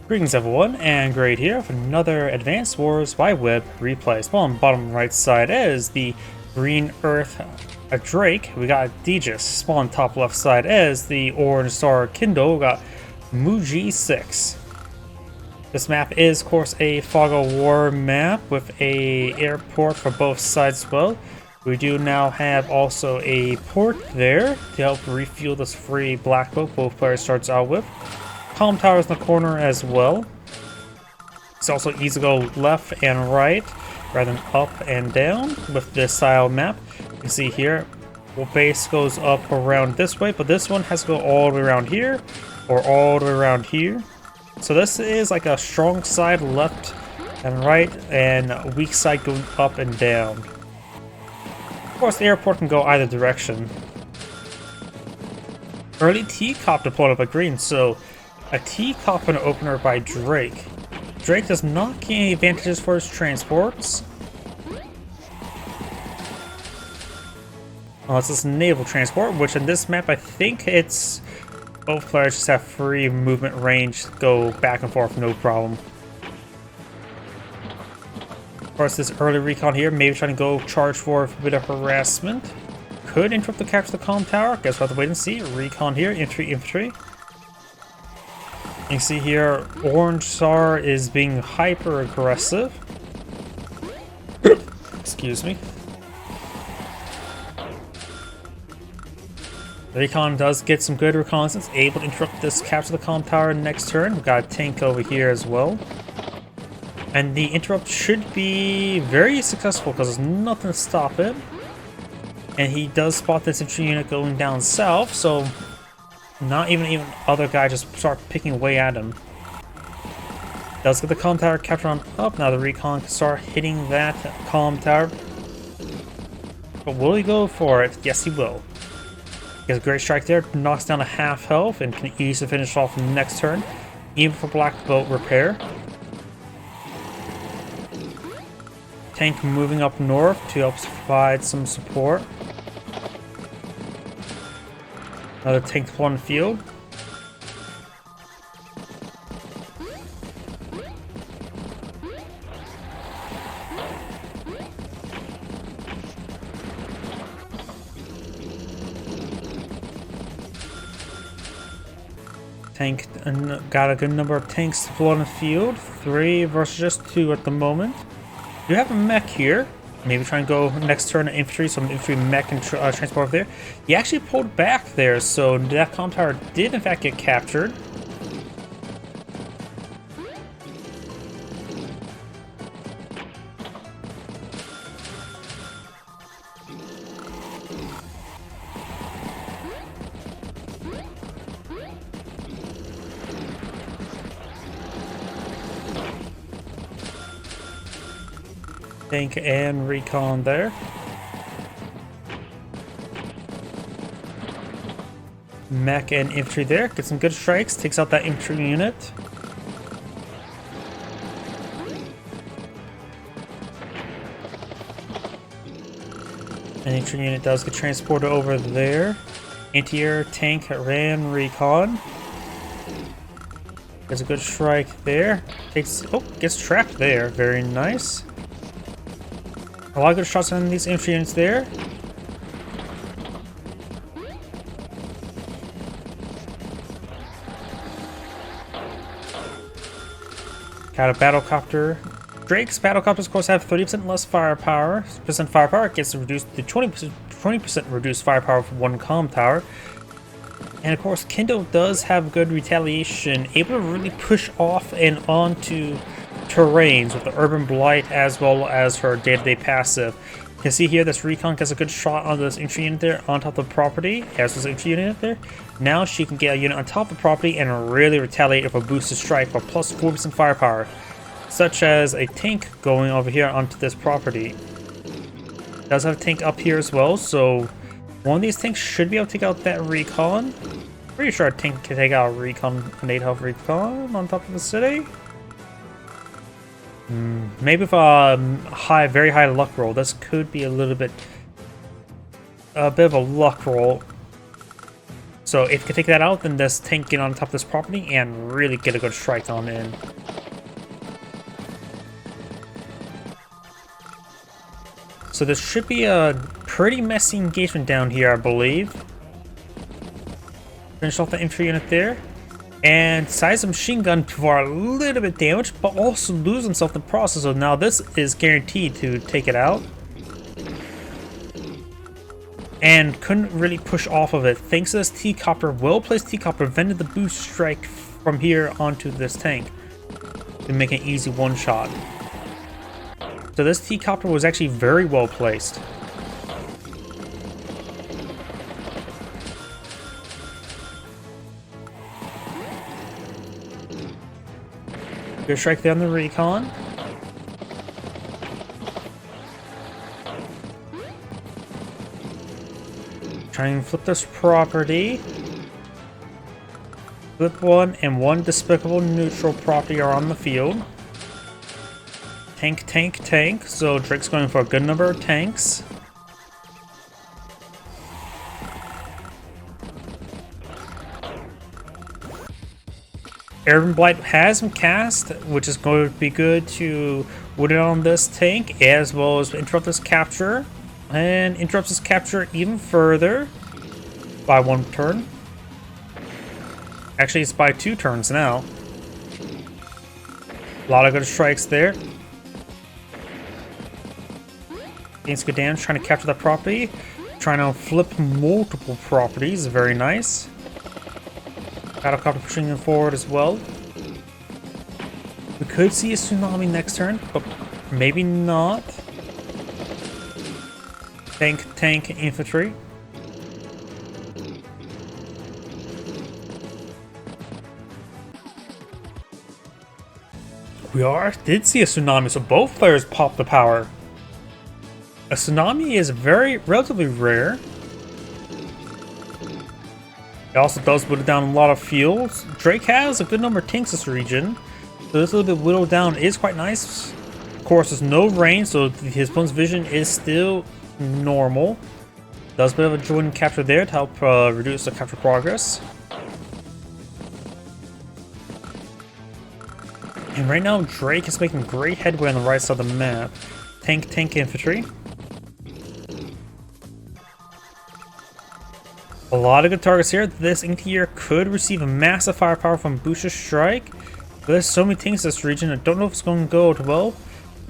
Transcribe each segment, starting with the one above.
Greetings everyone, and Grade here with another Advanced Wars by Web replay. Spawn bottom right side is the Green Earth a Drake. We got Deejus. Spawn top left side is the Orange Star Kindle. We got Mooji6. This map is, of course, a fog of war map with a airport for both sides as well. We do now have also a port there to help refuel this free black boat both players starts out with. Calm towers in the corner as well. It's also easy to go left and right rather than up and down with this style map. You can see here, well, base goes up around this way, but this one has to go all the way around here or all the way around here. So this is like a strong side left and right and a weak side going up and down. Of course, the airport can go either direction. Early T-Cop deployed up at green, so a T-Cop and opener by Drake. Drake does not gain any advantages for his transports. Unless it's naval transport, which in this map I think it's both players just have free movement range, go back and forth no problem. Of course, this early recon here, maybe trying to go charge for a bit of harassment. Could interrupt the capture of the comm tower. Guess we'll have to wait and see. Recon here, infantry. You can see here, Orange Star is being hyper aggressive. Excuse me. The Recon does get some good reconnaissance, able to interrupt this capture the comm tower next turn. We've got a tank over here as well. And the interrupt should be very successful because there's nothing to stop it. And he does spot this infantry unit going down south, so not even other guy just start picking away at him. Does get the comm tower captured on up. Now the recon can start hitting that comm tower. But will he go for it? Yes, he will. He has a great strike there, knocks down a half health, and can easily finish off next turn, even for black boat repair. Tank moving up north to help provide some support. Another tank deployed on the field. Tank got a good number of tanks deployed on the field. 3 versus just 2 at the moment. You have a mech here. Maybe try and go next turn to infantry, so infantry mech and transport over there. He actually pulled back there, so that comm tower did in fact get captured. Tank and recon there. Mech and infantry there. Get some good strikes. Takes out that infantry unit. An infantry unit does get transported over there. Anti-air tank ran recon. There's a good strike there. Gets trapped there. Very nice. A lot of good shots on these infantry units there. Got a battlecopter. Drake's battlecopters, of course, have 30% less firepower. Percent firepower gets reduced to 20% reduced firepower for one comm tower. And of course, Kindle does have good retaliation, able to really push off and onto terrains with the Urban Blight as well as her day-to-day passive. You can see here this recon gets a good shot on this infantry unit there on top of the property, as this infantry unit there. Now she can get a unit on top of the property and really retaliate with a boosted strike for plus 4% firepower, such as a tank going over here onto this property. Does have a tank up here as well, so one of these tanks should be able to take out that recon. Pretty sure a tank can take out a recon, an 8 health recon on top of the city. Maybe with a very high luck roll, this could be a bit of a luck roll. So So if you can take that out, then this tank get on top of this property and really get a good strike on in. So this should be a pretty messy engagement down here, I believe. Finish off the infantry unit there. And decides the machine gun for a little bit damage, but also lose himself in the process. So now this is guaranteed to take it out. And couldn't really push off of it. Thanks to this T-Copter, well-placed T-Copter prevented the boost strike from here onto this tank to make an easy one-shot. So this T-Copter was actually very well placed. Good strike there on the recon. Try and flip this property. Flip one, and one despicable neutral property are on the field. Tank, tank, tank. So Drake's going for a good number of tanks. Airborne Blight has him cast, which is going to be good to wood it on this tank, as well as interrupt this capture. And interrupts his capture even further by one turn. Actually, it's by 2 turns now. A lot of good strikes there. Gains good damage, trying to capture that property. Trying to flip multiple properties, very nice. Battlecopter pushing them forward as well. We could see a tsunami next turn, but maybe not. Tank, tank, infantry. Did see a tsunami, so both players popped the power. A tsunami is relatively rare. It also does whittle down a lot of fuels. Drake has a good number of tanks this region, so this little bit whittled down is quite nice. Of course, there's no rain, so his opponent's vision is still normal. Does a bit of a join capture there to help reduce the capture progress. And right now, Drake is making great headway on the right side of the map. Tank, tank, infantry. A lot of good targets here. This Intier could receive a massive firepower from Booster Strike. But there's so many things in this region, I don't know if it's going to go well.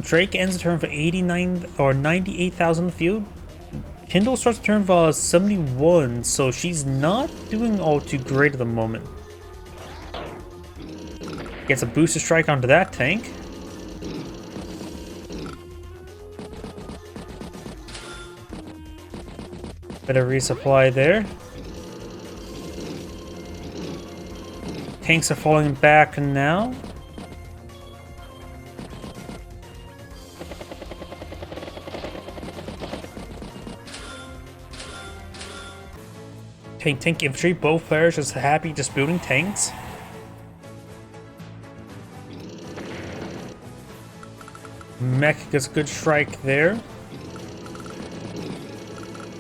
Drake ends the turn for 89 or 98,000 field. Kindle starts the turn for 71, so she's not doing all too great at the moment. Gets a booster strike onto that tank. Bit of resupply there. Tanks are falling back now. Tank infantry, both players just happy just building tanks. Mech gets a good strike there.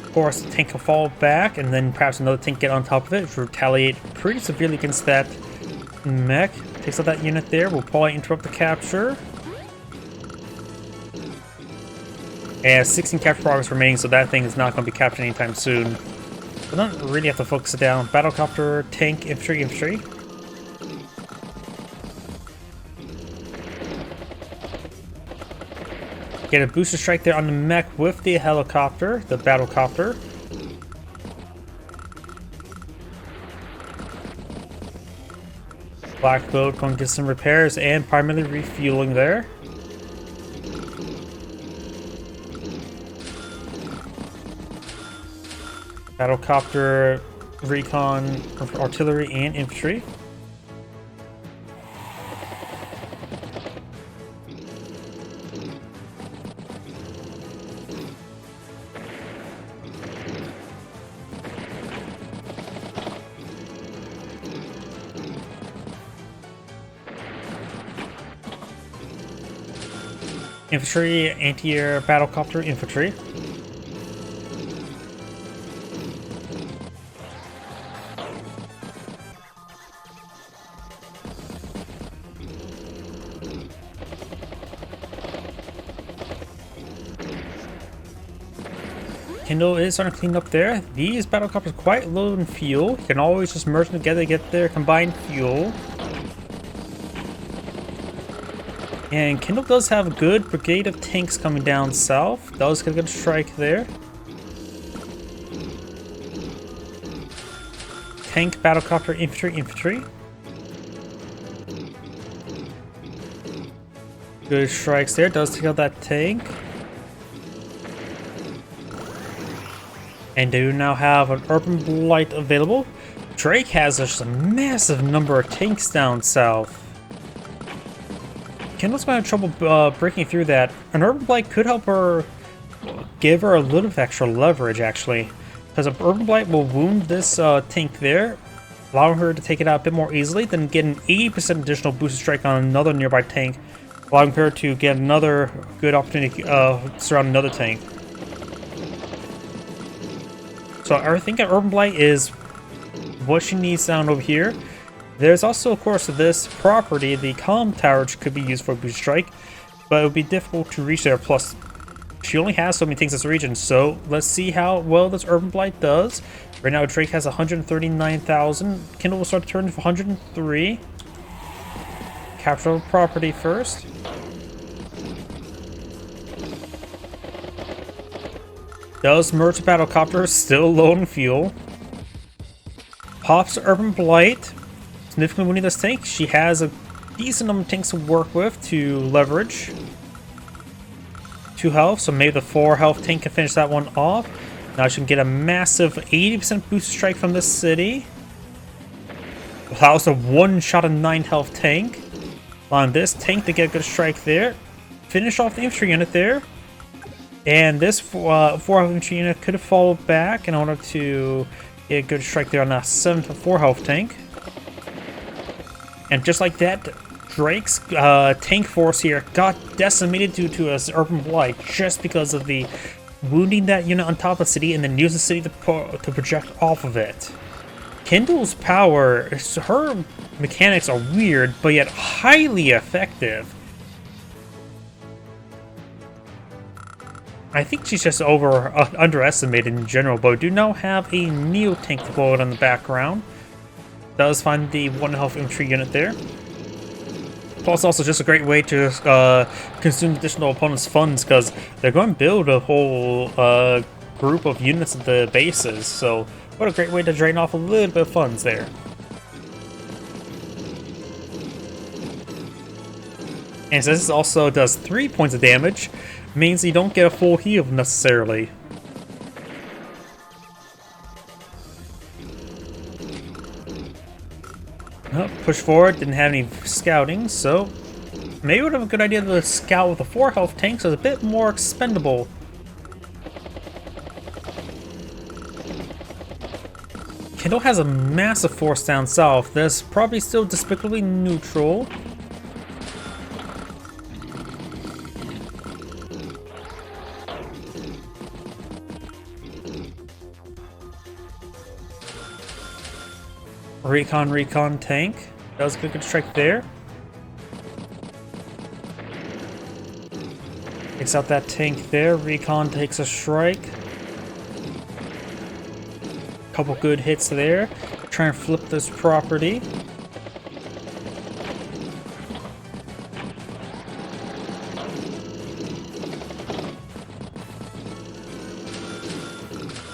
Of course, the tank will fall back, and then perhaps another tank get on top of it to retaliate pretty severely against that mech. Takes out that unit there. We'll probably interrupt the capture. And 16 capture progress remaining, so that thing is not going to be captured anytime soon. I don't really have to focus it down. Battlecopter, tank, infantry, infantry. Get a booster strike there on the mech with the helicopter, the battlecopter. Black boat going to get some repairs and primarily refueling there. Battlecopter, recon, artillery, and infantry. Infantry, anti-air, battlecopter, infantry. Kindle is starting to clean up there. These battle copters are quite low in fuel. You can always just merge them together to get their combined fuel. And Kindle does have a good brigade of tanks coming down south. Does get a good strike there. Tank, battlecopter, infantry. Good strikes there. Does take out that tank. And they do now have an Urban Blight available. Drake has just a massive number of tanks down south. Kindle's going to have trouble breaking through that. An Urban Blight could help her, give her a little bit of extra leverage, actually. Because an Urban Blight will wound this tank there, allowing her to take it out a bit more easily, then get an 80% additional boosted strike on another nearby tank, allowing her to get another good opportunity to surround another tank. So I think an Urban Blight is what she needs down over here. There's also, of course, this property, the comm tower, which could be used for a boost strike, but it would be difficult to reach there. Plus, she only has so many things in this region, so let's see how well this Urban Blight does. Right now, Drake has 139,000. Kindle will start to turn to 103. Capture the property first. Does merge battlecopter, still low in fuel. Pops Urban Blight. Significantly winning this tank. She has a decent number of tanks to work with to leverage. 2 health, so maybe the 4 health tank can finish that one off. Now she can get a massive 80% boost strike from this city. Allows a 1-shot of 9 health tank. On this tank to get a good strike there. Finish off the infantry unit there. And this 4 health infantry unit could have followed back in order to get a good strike there on that 7-4 health tank. And just like that, Drake's tank force here got decimated due to his Urban Blight just because of the wounding that unit on top of the city and then use the city to project off of it. Kindle's power, her mechanics are weird, but yet highly effective. I think she's just underestimated in general, but we do now have a Neo tank deployed in the background. Does find the 1 health infantry unit there. Plus, also just a great way to consume additional opponents' funds because they're going to build a whole group of units at the bases. So, what a great way to drain off a little bit of funds there. And since this also does 3 points of damage, means you don't get a full heal necessarily. Push forward, didn't have any scouting, so maybe it would have a good idea to scout with a 4 health tank, so it's a bit more expendable. Kindle has a massive force down south. That's probably still despicably neutral. Recon tank. That was a good strike there. Takes out that tank there. Recon takes a strike. Couple good hits there. Try and flip this property.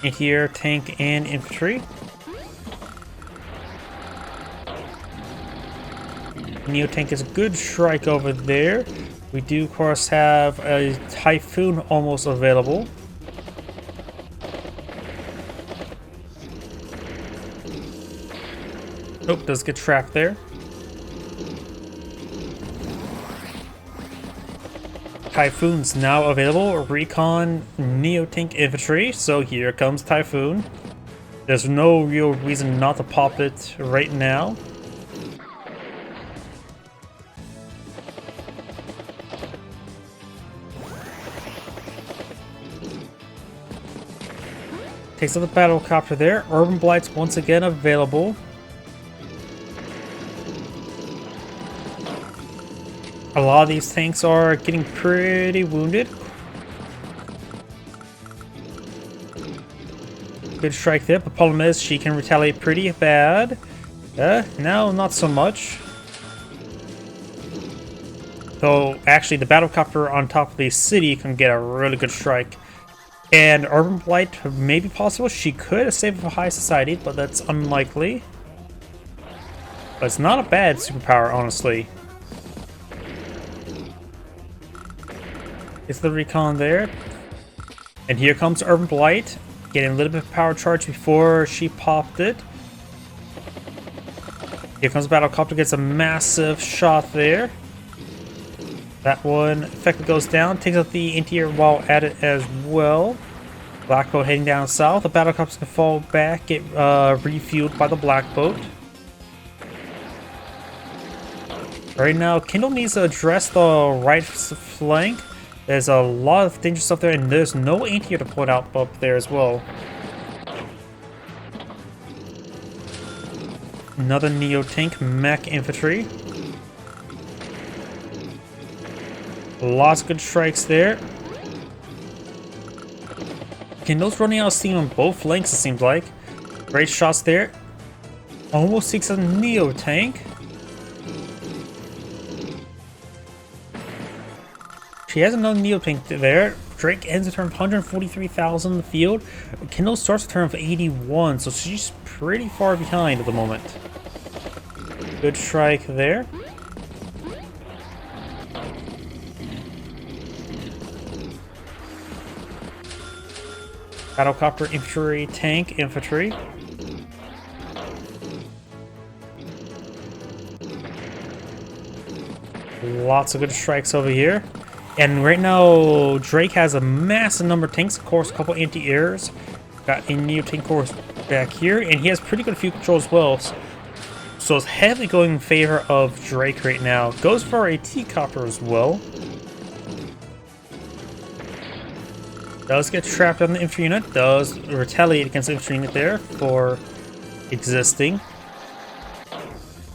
And here, tank and infantry. Neo tank is a good strike over there. We do, of course, have a Typhoon almost available. Oh, does get trapped there. Typhoon's now available. Recon, Neo tank infantry. So here comes Typhoon. There's no real reason not to pop it right now. Takes out the battlecopter there. Urban Blight's once again available. A lot of these tanks are getting pretty wounded. Good strike there, but problem is she can retaliate pretty bad. No, not so much. Though, actually, the battlecopter on top of the city can get a really good strike. And Urban Blight may be possible. She could save a high society, but that's unlikely. But it's not a bad superpower, honestly. It's the recon there. And here comes Urban Blight, getting a little bit of power charge before she popped it. Here comes Battlecopter, gets a massive shot there. That one effectively goes down, takes out the interior wall at it as well. Black boat heading down south. The Battlecopter's gonna fall back, get refueled by the Black boat. Right now, Kindle needs to address the right flank. There's a lot of dangerous stuff there, and there's no anti-air to put out up there as well. Another Neo-Tank mech infantry. Lots of good strikes there. Kindle's running out of steam on both flanks, it seems like. Great shots there. Almost takes a Neo-Tank. She has another Neo-Tank there. Drake ends a turn of 143,000 in the field. Kindle starts a turn of 81, so she's pretty far behind at the moment. Good strike there. Battlecopter infantry, tank infantry. Lots of good strikes over here. And right now, Drake has a massive number of tanks, of course, a couple anti-airs. Got a Neo-Tank course back here, and he has pretty good fuel control as well. So it's heavily going in favor of Drake right now. Goes for a T-Copter as well. Does get trapped on the infantry unit, does retaliate against the infantry unit there for existing.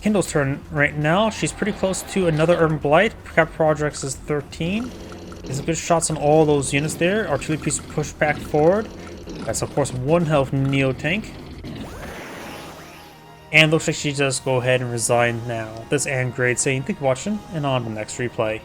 Kindle's turn right now. She's pretty close to another Urban Blight. Cap Projects is 13. There's good shots on all those units there. Artillery piece pushed back forward. That's of course one health Neo-Tank. And looks like she just go ahead and resign now. This is Grade saying thank you for watching, and on to the next replay.